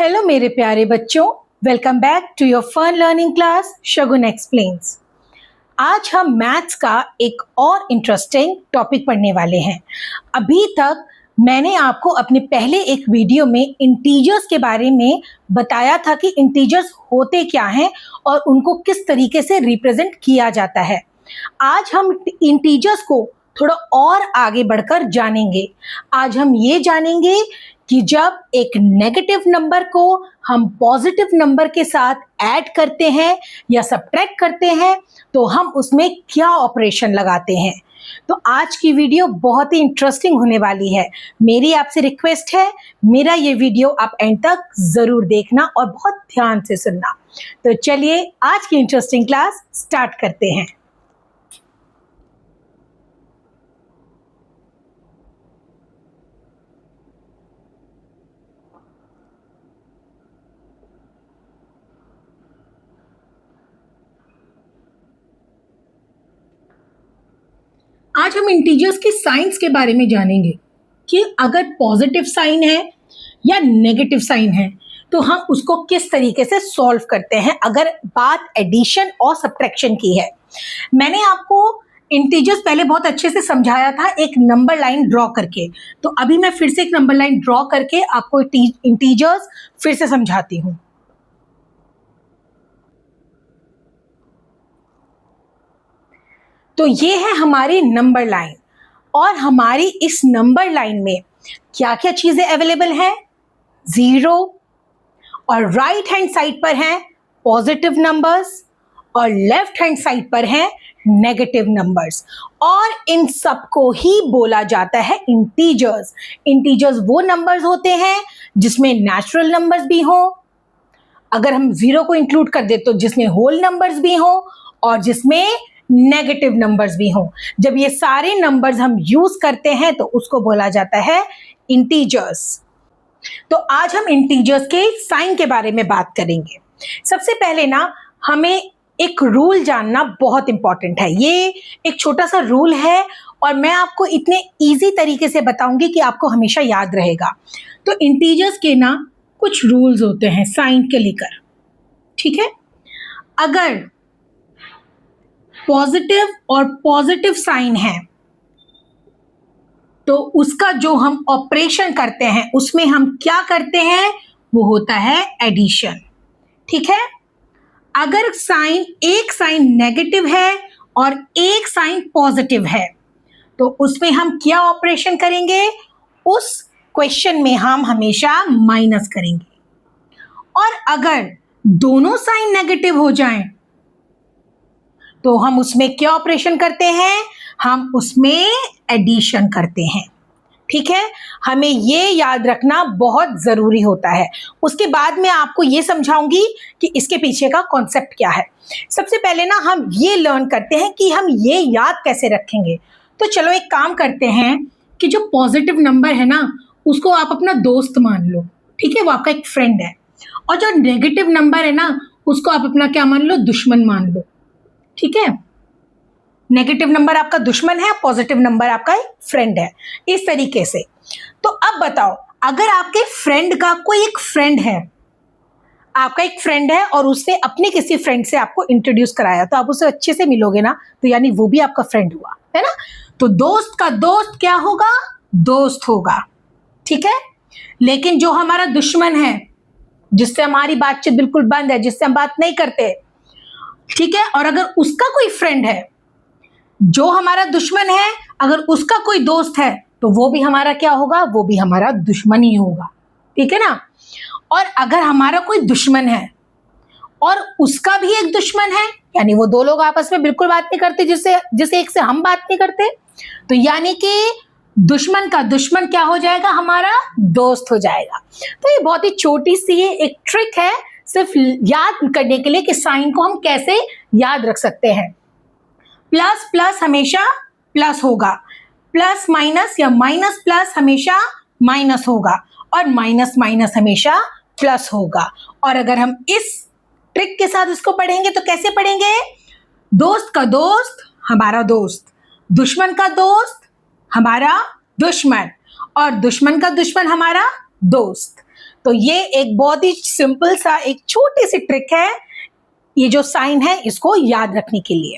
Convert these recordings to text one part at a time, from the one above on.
Hello मेरे प्यारे बच्चों, welcome back to your fun learning class Shagun explains. आज हम मैथ्स का एक और इंटरेस्टिंग टॉपिक पढ़ने वाले हैं। अभी तक मैंने आपको अपने पहले एक वीडियो में इंटीजर्स के बारे में बताया था कि इंटीजर्स होते क्या हैं और उनको किस तरीके से रिप्रेजेंट किया जाता है। आज हम इंटीजर्स को थोड़ा और आगे बढ़कर जानेंगे। आज हम ये जानेंगे कि जब एक नेगेटिव नंबर को हम पॉजिटिव नंबर के साथ ऐड करते हैं या सब्ट्रैक्ट करते हैं तो हम उसमें क्या ऑपरेशन लगाते हैं। तो आज की वीडियो बहुत ही इंटरेस्टिंग होने वाली है। मेरी आपसे रिक्वेस्ट है, मेरा ये वीडियो आप एंड तक जरूर देखना और बहुत ध्यान से सुनना। तो चलिए आज की इंटरेस्टिंग क्लास स्टार्ट करते हैं। आज हम इंटीजर्स के साइंस के बारे में जानेंगे कि अगर पॉजिटिव साइन है या नेगेटिव साइन है तो हम उसको किस तरीके से सॉल्व करते हैं अगर बात एडिशन और सब्ट्रैक्शन की है। मैंने आपको इंटीजर्स पहले बहुत अच्छे से समझाया था एक नंबर लाइन ड्रॉ करके, तो अभी मैं फिर से एक नंबर लाइन ड्रॉ करके आपको इंटीजर्स फिर से समझाती हूँ। तो ये है हमारी नंबर लाइन और हमारी इस नंबर लाइन में क्या क्या चीजें अवेलेबल हैं? जीरो, और राइट हैंड साइड पर हैं पॉजिटिव नंबर्स और लेफ्ट हैंड साइड पर हैं नेगेटिव नंबर्स, और इन सबको ही बोला जाता है इंटीजर्स। इंटीजर्स वो नंबर्स होते हैं जिसमें नेचुरल नंबर्स भी हों, अगर हम जीरो को इंक्लूड कर दे तो जिसमें होल नंबर्स भी हों और जिसमें नेगेटिव नंबर्स भी हों। जब ये सारे नंबर्स हम यूज करते हैं तो उसको बोला जाता है इंटीजर्स। तो आज हम इंटीजर्स के साइन के बारे में बात करेंगे। सबसे पहले ना हमें एक रूल जानना बहुत इंपॉर्टेंट है। ये एक छोटा सा रूल है और मैं आपको इतने इजी तरीके से बताऊंगी कि आपको हमेशा याद रहेगा। तो इंटीजर्स के ना कुछ रूल्स होते हैं साइन के लेकर, ठीक है। अगर पॉजिटिव और पॉजिटिव साइन है तो उसका जो हम ऑपरेशन करते हैं उसमें हम क्या करते हैं, वो होता है एडिशन, ठीक है। अगर एक साइन नेगेटिव है और एक साइन पॉजिटिव है तो उसमें हम क्या ऑपरेशन करेंगे, उस क्वेश्चन में हम हमेशा माइनस करेंगे। और अगर दोनों साइन नेगेटिव हो जाएं तो हम उसमें क्या ऑपरेशन करते हैं, हम उसमें एडिशन करते हैं, ठीक है। हमें ये याद रखना बहुत जरूरी होता है। उसके बाद मैं आपको ये समझाऊंगी कि इसके पीछे का कॉन्सेप्ट क्या है। सबसे पहले ना हम ये लर्न करते हैं कि हम ये याद कैसे रखेंगे। तो चलो एक काम करते हैं कि जो पॉजिटिव नंबर है ना उसको आप अपना दोस्त मान लो, ठीक है, वो आपका एक फ्रेंड है। और जो नेगेटिव नंबर है ना उसको आप अपना क्या मान लो, दुश्मन मान लो, ठीक है। नेगेटिव नंबर आपका दुश्मन है, पॉजिटिव नंबर आपका एक फ्रेंड है, इस तरीके से। तो अब बताओ, अगर आपके फ्रेंड का कोई एक फ्रेंड है, आपका एक फ्रेंड है और उससे अपने किसी फ्रेंड से आपको इंट्रोड्यूस कराया तो आप उससे अच्छे से मिलोगे ना, तो यानी वो भी आपका फ्रेंड हुआ, है ना। तो दोस्त का दोस्त क्या होगा, दोस्त होगा, ठीक है। लेकिन जो हमारा दुश्मन है, जिससे हमारी बातचीत बिल्कुल बंद है, जिससे हम बात नहीं करते, ठीक है, और अगर उसका कोई फ्रेंड है, जो हमारा दुश्मन है, अगर उसका कोई दोस्त है तो वो भी हमारा क्या होगा, वो भी हमारा दुश्मन ही होगा, ठीक है ना। और अगर हमारा कोई दुश्मन है और उसका भी एक दुश्मन है, यानी वो दो लोग आपस में बिल्कुल बात नहीं करते, जिससे एक से हम बात नहीं करते, तो यानी कि दुश्मन का दुश्मन क्या हो जाएगा, हमारा दोस्त हो जाएगा। तो ये बहुत ही छोटी सी एक ट्रिक है सिर्फ याद करने के लिए कि साइन को हम कैसे याद रख सकते हैं। प्लस प्लस हमेशा प्लस होगा, प्लस माइनस या माइनस प्लस हमेशा माइनस होगा, और माइनस माइनस हमेशा प्लस होगा। और अगर हम इस ट्रिक के साथ इसको पढ़ेंगे तो कैसे पढ़ेंगे, दोस्त का दोस्त हमारा दोस्त, दुश्मन का दोस्त हमारा दुश्मन, और दुश्मन का दुश्मन हमारा दोस्त। तो ये एक बहुत ही सिंपल सा एक छोटी सी ट्रिक है, ये जो साइन है इसको याद रखने के लिए।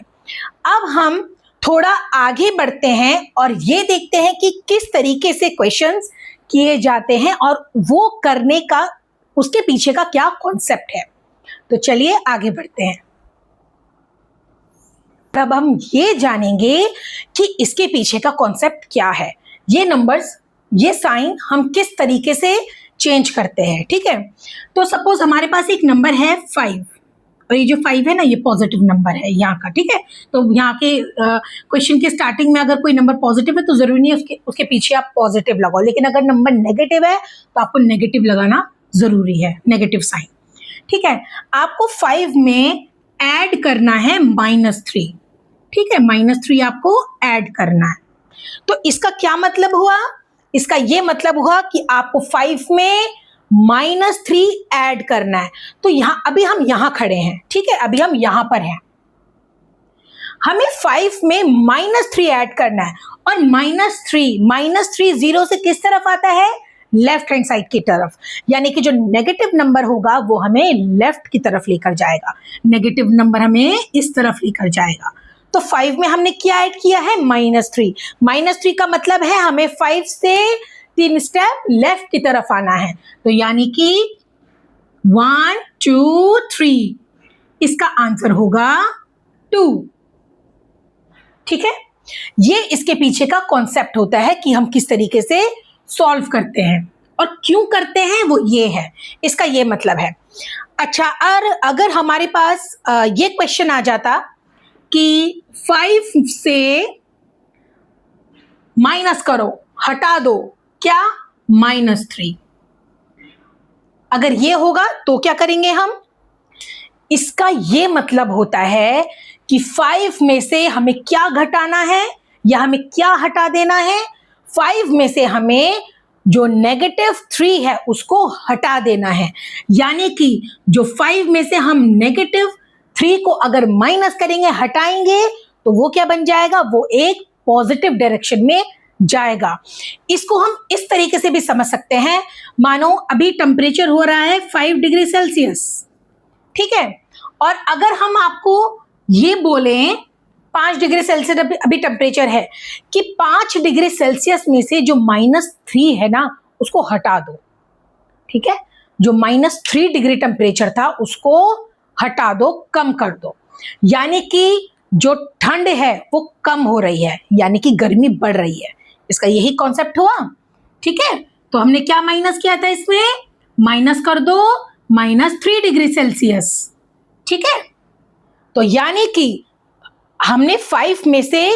अब हम थोड़ा आगे बढ़ते हैं और ये देखते हैं कि किस तरीके से क्वेश्चंस किए जाते हैं और वो करने का उसके पीछे का क्या कॉन्सेप्ट है। तो चलिए आगे बढ़ते हैं। अब हम ये जानेंगे कि इसके पीछे का कॉन्सेप्ट क्या है, ये नंबर्स, ये साइन हम किस तरीके से चेंज करते हैं। ठीक है, तो सपोज हमारे पास एक नंबर है 5 और ये जो 5 है ना, ये पॉजिटिव नंबर है यहाँ का। ठीक है, तो यहाँ के क्वेश्चन के स्टार्टिंग में अगर कोई नंबर पॉजिटिव है तो जरूरी नहीं है उसके पीछे आप पॉजिटिव लगाओ, लेकिन अगर नंबर नेगेटिव है तो आपको नेगेटिव लगाना जरूरी है, नेगेटिव साइन। ठीक है, आपको 5 में ऐड करना है -3। ठीक है, -3 आपको ऐड करना है। तो इसका क्या मतलब हुआ? इसका ये मतलब हुआ कि आपको 5 में -3 ऐड करना है। तो यहां अभी हम यहां खड़े हैं। ठीक है, अभी हम यहां पर हैं, हमें 5 में -3 ऐड करना है और -3 0 से किस तरफ आता है? लेफ्ट हैंड साइड की तरफ, यानी कि जो नेगेटिव नंबर होगा वो हमें लेफ्ट की तरफ लेकर जाएगा, नेगेटिव नंबर हमें इस तरफ लेकर जाएगा। तो 5 में हमने क्या ऐड किया है? -3। -3 का मतलब है हमें 5 से 3 स्टेप लेफ्ट की तरफ आना है, तो यानी कि 1 2 3, इसका आंसर होगा 2। ठीक है, ये इसके पीछे का कॉन्सेप्ट होता है कि हम किस तरीके से सॉल्व करते हैं और क्यों करते हैं, वो ये है, इसका ये मतलब है। अच्छा, और अगर हमारे पास ये क्वेश्चन आ जाता कि 5 से माइनस करो, हटा दो, क्या? -3, अगर ये होगा तो क्या करेंगे हम? इसका ये मतलब होता है कि 5 में से हमें क्या घटाना है या हमें क्या हटा देना है? 5 में से हमें जो -3 है उसको हटा देना है, यानी कि जो 5 में से हम -3 को अगर माइनस करेंगे, हटाएंगे, तो वो क्या बन जाएगा? वो एक पॉजिटिव डायरेक्शन में जाएगा। इसको हम इस तरीके से भी समझ सकते हैं, मानो अभी टेम्परेचर हो रहा है 5 डिग्री सेल्सियस। ठीक है, और अगर हम आपको ये बोलें 5 डिग्री सेल्सियस अभी टेम्परेचर है, कि 5 डिग्री सेल्सियस में से जो -3 है ना उसको हटा दो। ठीक है, जो -3 डिग्री टेम्परेचर था उसको हटा दो, कम कर दो, यानी कि जो ठंड है वो कम हो रही है, यानी कि गर्मी बढ़ रही है। इसका यही कॉन्सेप्ट हुआ। ठीक है, तो हमने क्या माइनस किया था इसमें? माइनस कर दो -3 डिग्री सेल्सियस। ठीक है, तो यानी कि हमने 5 में से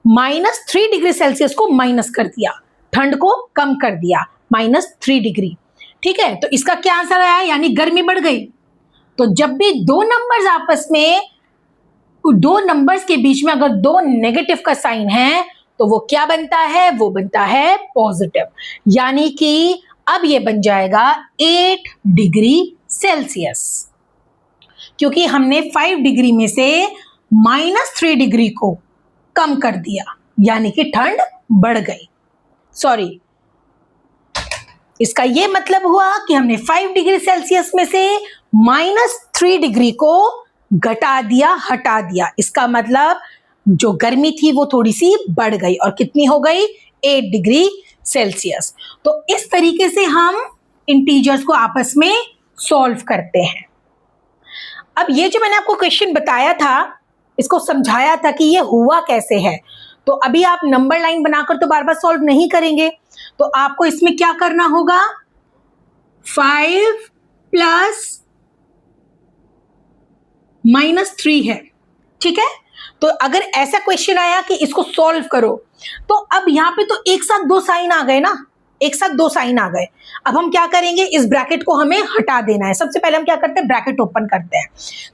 -3 डिग्री सेल्सियस को माइनस कर दिया, ठंड को कम कर दिया, -3 डिग्री। ठीक है, तो इसका क्या आंसर आया? यानी गर्मी बढ़ गई। तो जब भी दो नंबर्स आपस में, दो नंबर्स के बीच में अगर 2 नेगेटिव का साइन है तो वो क्या बनता है? वो बनता है पॉजिटिव, यानी कि अब ये बन जाएगा 8 डिग्री सेल्सियस, क्योंकि हमने 5 डिग्री में से -3 डिग्री को कम कर दिया, यानी कि ठंड बढ़ गई। सॉरी, इसका ये मतलब हुआ कि हमने 5 डिग्री सेल्सियस में से -3 डिग्री को घटा दिया, हटा दिया। इसका मतलब जो गर्मी थी वो थोड़ी सी बढ़ गई और कितनी हो गई? 8 डिग्री सेल्सियस। तो इस तरीके से हम इंटीजर्स को आपस में सॉल्व करते हैं। अब ये जो मैंने आपको क्वेश्चन बताया था, इसको समझाया था कि ये हुआ कैसे है, तो अभी आप नंबर लाइन बनाकर तो बार बार सॉल्व नहीं करेंगे, तो आपको इसमें क्या करना होगा? 5 प्लस -3 है। ठीक है, तो अगर ऐसा क्वेश्चन आया कि इसको सॉल्व करो, तो अब यहाँ पे तो एक साथ 2 साइन आ गए ना, एक साथ 2 साइन आ गए। अब हम क्या करेंगे? इस ब्रैकेट को हमें हटा देना है। सबसे पहले हम क्या करते हैं? ब्रैकेट ओपन करते हैं।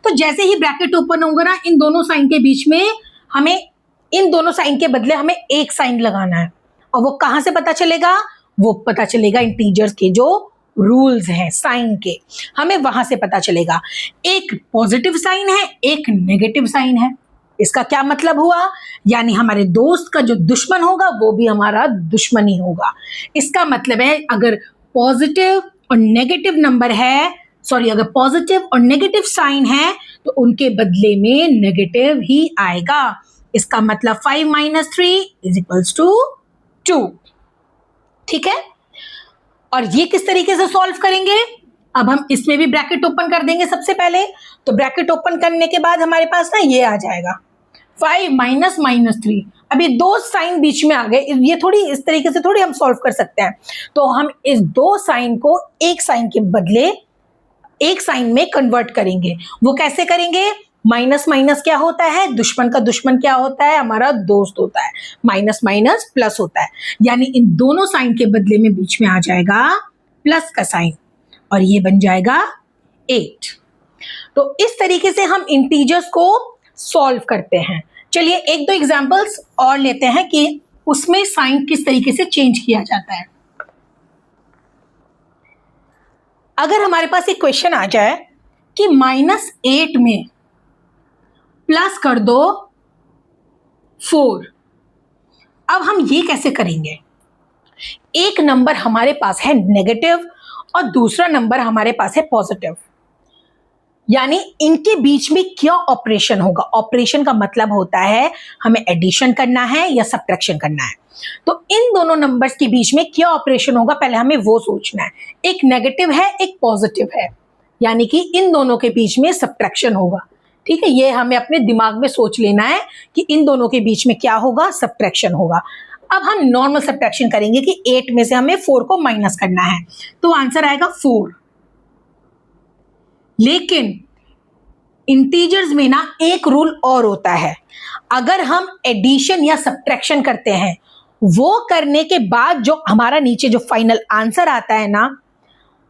तो जैसे ही ब्रैकेट ओपन होगा ना, इन दोनों साइन के बीच में हमें, इन दोनों साइन के बदले हमें एक साइन लगाना है। और वो कहां से पता चलेगा? वो पता चलेगा इंटीजर्स के जो रूल्स हैं साइन के, हमें वहां से पता चलेगा। एक पॉजिटिव साइन है, एक नेगेटिव साइन है। इसका क्या मतलब हुआ? यानी हमारे दोस्त का जो दुश्मन होगा वो भी हमारा दुश्मन ही होगा। इसका मतलब है अगर पॉजिटिव और और नेगेटिव नंबर है, सॉरी अगर पॉजिटिव और नेगेटिव साइन है तो उनके बदले में नेगेटिव ही आएगा। इसका मतलब 5 - 3 = 2। ठीक है, और ये किस तरीके से सॉल्व करेंगे? अब हम इसमें भी ब्रैकेट ओपन कर देंगे सबसे पहले। तो ब्रैकेट ओपन करने के बाद हमारे पास ना ये आ जाएगा 5 - -3। अभी दो साइन बीच में आ गए, ये थोड़ी इस तरीके से थोड़ी हम सॉल्व कर सकते हैं। तो हम इस दो साइन को एक साइन के बदले एक साइन में कन्वर्ट करेंगे। वो कैसे करेंगे? माइनस माइनस क्या होता है? दुश्मन का दुश्मन क्या होता है? हमारा दोस्त होता है। माइनस माइनस प्लस होता है, यानी इन दोनों साइन के बदले में बीच में आ जाएगा प्लस का साइन और ये बन जाएगा 8। तो इस तरीके से हम इंटीजर्स को सॉल्व करते हैं। चलिए एक दो एग्जांपल्स और लेते हैं कि उसमें साइन किस तरीके से चेंज किया जाता है। अगर हमारे पास एक क्वेश्चन आ जाए कि -8 में प्लस कर दो 4, अब हम ये कैसे करेंगे? एक नंबर हमारे पास है नेगेटिव और दूसरा नंबर हमारे पास है पॉजिटिव, यानी इनके बीच में क्या ऑपरेशन होगा? ऑपरेशन का मतलब होता है हमें एडिशन करना है या सब्ट्रैक्शन करना है। तो इन दोनों नंबर्स के बीच में क्या ऑपरेशन होगा, पहले हमें वो सोचना है। एक नेगेटिव है, एक पॉजिटिव है, यानी कि इन दोनों के बीच में सब्ट्रैक्शन होगा। ठीक है, ये हमें अपने दिमाग में सोच लेना है कि इन दोनों के बीच में क्या होगा? सब्ट्रैक्शन होगा। अब हम नॉर्मल सब्ट्रैक्शन करेंगे कि 8 में से हमें 4 को माइनस करना है, तो आंसर आएगा 4। लेकिन इंटीजर्स में ना एक रूल और होता है, अगर हम एडिशन या सब्ट्रैक्शन करते हैं, वो करने के बाद जो हमारा नीचे जो फाइनल आंसर आता है ना,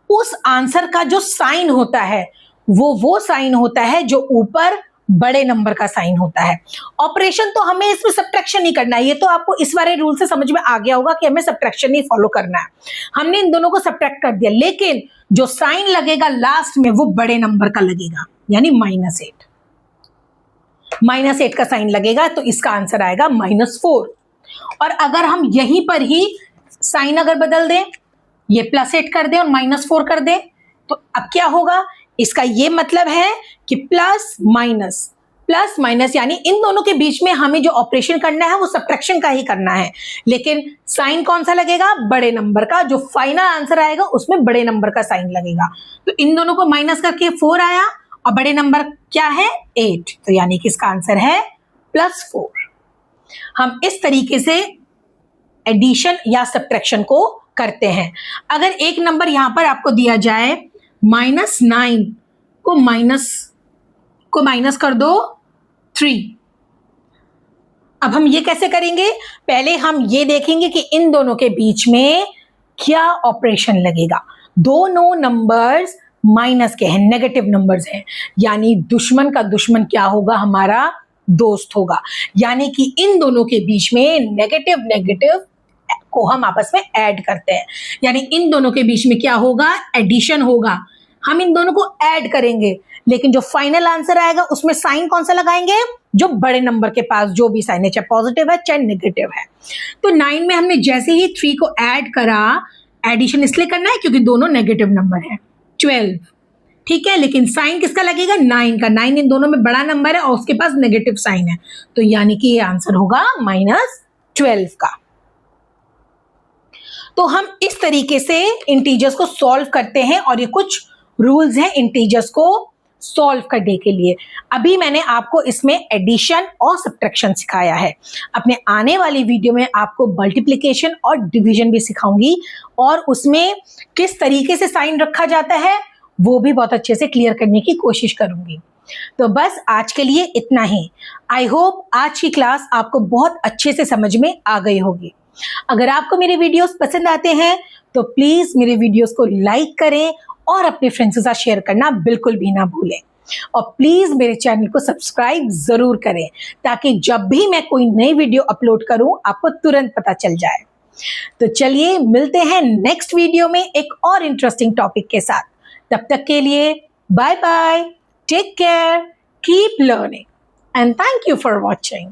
उस आंसर का जो साइन होता है वो साइन होता है जो ऊपर बड़े नंबर का साइन होता है। ऑपरेशन तो हमें इसमें सब्ट्रैक्शन नहीं करना है, ये तो आपको इस वाले रूल से समझ में आ गया होगा कि हमें सब्ट्रैक्शन नहीं फॉलो करना है। हमने इन दोनों को सब्ट्रैक्ट कर दिया, लेकिन जो साइन लगेगा लास्ट में वो बड़े नंबर का लगेगा, यानी -8। -8 का साइन लगेगा तो इसका आंसर आएगा -4। और अगर हम यहीं पर ही साइन अगर बदल दें, ये +8 कर दें और -4 कर दें, तो अब क्या होगा? इसका ये मतलब है कि प्लस माइनस यानी इन दोनों के बीच में हमें जो ऑपरेशन करना है वो सब्ट्रैक्शन का ही करना है, लेकिन साइन कौन सा लगेगा? बड़े नंबर का। जो फाइनल आंसर आएगा उसमें बड़े नंबर का साइन लगेगा। तो इन दोनों को माइनस करके 4 आया और बड़े नंबर क्या है? 8, तो यानी कि इसका आंसर है +4। हम इस तरीके से एडिशन या सब्ट्रैक्शन को करते हैं। अगर एक नंबर यहां पर आपको दिया जाए -9 को माइनस कर दो 3, अब हम ये कैसे करेंगे? पहले हम ये देखेंगे कि इन दोनों के बीच में क्या ऑपरेशन लगेगा। दोनों नंबर्स माइनस के हैं, नेगेटिव नंबर्स हैं, यानी दुश्मन का दुश्मन क्या होगा? हमारा दोस्त होगा। यानी कि इन दोनों के बीच में नेगेटिव को हम आपस में ऐड करते हैं, यानी इन दोनों के बीच में क्या होगा? एडिशन होगा। हम इन दोनों को ऐड करेंगे, लेकिन जो फाइनल आंसर आएगा उसमें साइन कौन सा लगाएंगे? जो बड़े नंबर के पास जो भी साइन है, चाहे पॉजिटिव है चाहे नेगेटिव है। तो 9 में हमने जैसे ही 3 को ऐड करा, एडिशन इसलिए करना है क्योंकि दोनों नेगेटिव नंबर है। 12, ठीक है, लेकिन साइन किसका लगेगा? 9 का। 9 इन दोनों में बड़ा नंबर है और उसके पास नेगेटिव साइन है, तो यानी कि ये आंसर होगा -12 का। तो हम इस तरीके से इंटीजर्स को सॉल्व करते हैं और ये कुछ रूल्स हैं इंटीजर्स को सॉल्व करने के लिए। अभी मैंने आपको इसमें एडिशन और सब्ट्रैक्शन सिखाया है। अपने आने वाली वीडियो में आपको मल्टीप्लिकेशन और डिवीजन भी सिखाऊंगी और उसमें किस तरीके से साइन रखा जाता है वो भी बहुत अच्छे से क्लियर करने की कोशिश करूंगी। तो बस आज के लिए इतना ही। आई होप आज की क्लास आपको बहुत अच्छे से समझ में आ गई होगी। अगर आपको मेरे वीडियोस पसंद आते हैं तो प्लीज मेरे वीडियोस को लाइक करें और अपने फ्रेंड्स के साथ शेयर करना बिल्कुल भी ना भूलें। और प्लीज मेरे चैनल को सब्सक्राइब जरूर करें ताकि जब भी मैं कोई नई वीडियो अपलोड करूं आपको तुरंत पता चल जाए। तो चलिए मिलते हैं नेक्स्ट वीडियो में एक और इंटरेस्टिंग टॉपिक के साथ। तब तक के लिए bye bye, take care, keep learning and thank you for watching.